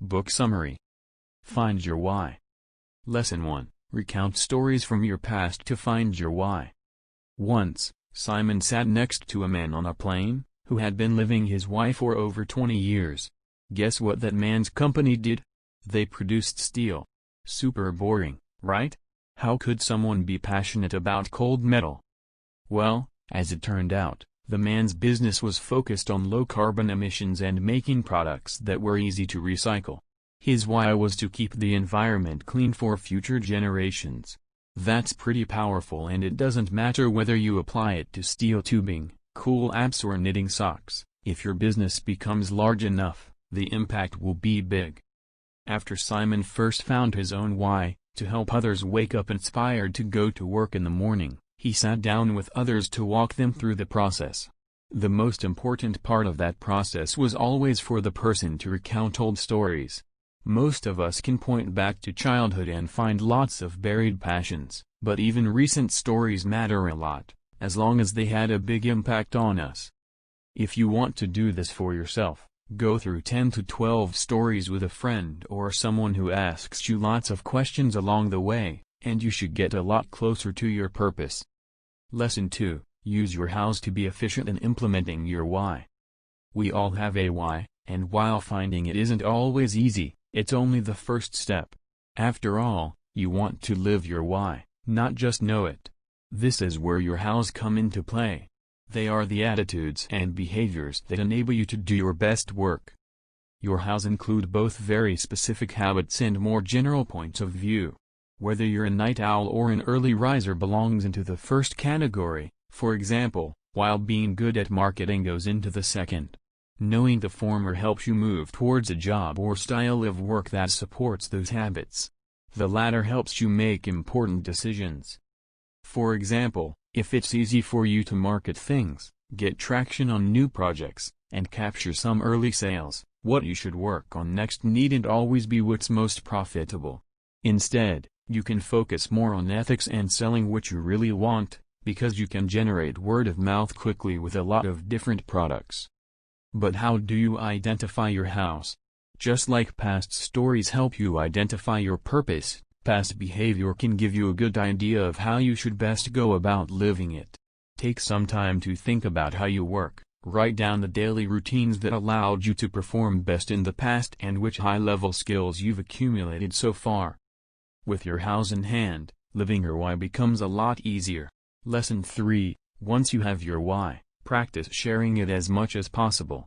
Book Summary. Find your why. Lesson 1. Recount stories from your past to find your why. Once, Simon sat next to a man on a plane, who had been living his why for over 20 years. Guess what that man's company did? They produced steel. Super boring, right? How could someone be passionate about cold metal? Well, as it turned out, the man's business was focused on low carbon emissions and making products that were easy to recycle. His why was to keep the environment clean for future generations. That's pretty powerful, and it doesn't matter whether you apply it to steel tubing, cool apps or knitting socks. If your business becomes large enough, the impact will be big. After Simon first found his own why, to help others wake up inspired to go to work in the morning, he sat down with others to walk them through the process. The most important part of that process was always for the person to recount old stories. Most of us can point back to childhood and find lots of buried passions, but even recent stories matter a lot, as long as they had a big impact on us. If you want to do this for yourself, go through 10 to 12 stories with a friend or someone who asks you lots of questions along the way, and you should get a lot closer to your purpose. Lesson 2. Use your hows to be efficient in implementing your why. We all have a why, and while finding it isn't always easy, it's only the first step. After all, you want to live your why, not just know it. This is where your hows come into play. They are the attitudes and behaviors that enable you to do your best work. Your hows include both very specific habits and more general points of view. Whether you're a night owl or an early riser belongs into the first category. For example, while being good at marketing goes into the second. Knowing the former helps you move towards a job or style of work that supports those habits. The latter helps you make important decisions. For example, if it's easy for you to market things, get traction on new projects, and capture some early sales, what you should work on next needn't always be what's most profitable. Instead, you can focus more on ethics and selling what you really want, because you can generate word of mouth quickly with a lot of different products. But how do you identify your hows? Just like past stories help you identify your purpose, past behavior can give you a good idea of how you should best go about living it. Take some time to think about how you work, write down the daily routines that allowed you to perform best in the past and which high-level skills you've accumulated so far. With your hows in hand, living your why becomes a lot easier. Lesson 3. Once you have your why, practice sharing it as much as possible.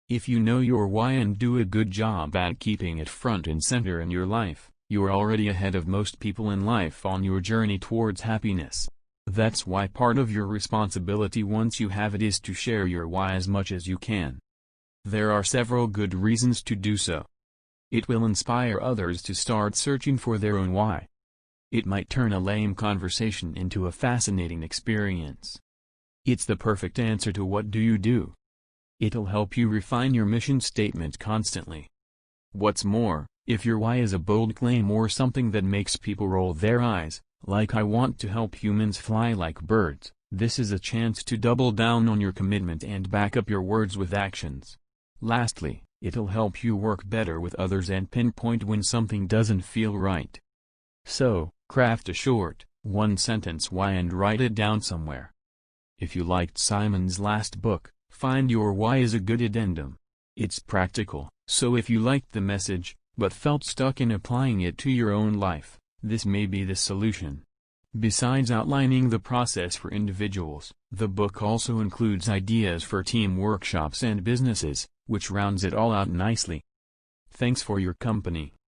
If you know your why and do a good job at keeping it front and center in your life, you are already ahead of most people in life on your journey towards happiness. That's why part of your responsibility once you have it is to share your why as much as you can. There are several good reasons to do so. It will inspire others to start searching for their own why. It might turn a lame conversation into a fascinating experience. It's the perfect answer to what do you do. It'll help you refine your mission statement constantly. What's more, if your why is a bold claim or something that makes people roll their eyes, like I want to help humans fly like birds, this is a chance to double down on your commitment and back up your words with actions. Lastly, it'll help you work better with others and pinpoint when something doesn't feel right. So, craft a short, one-sentence why and write it down somewhere. If you liked Simon's last book, Find Your Why is a good addendum. It's practical, so if you liked the message, but felt stuck in applying it to your own life, this may be the solution. Besides outlining the process for individuals, the book also includes ideas for team workshops and businesses, which rounds it all out nicely. Thanks for your company.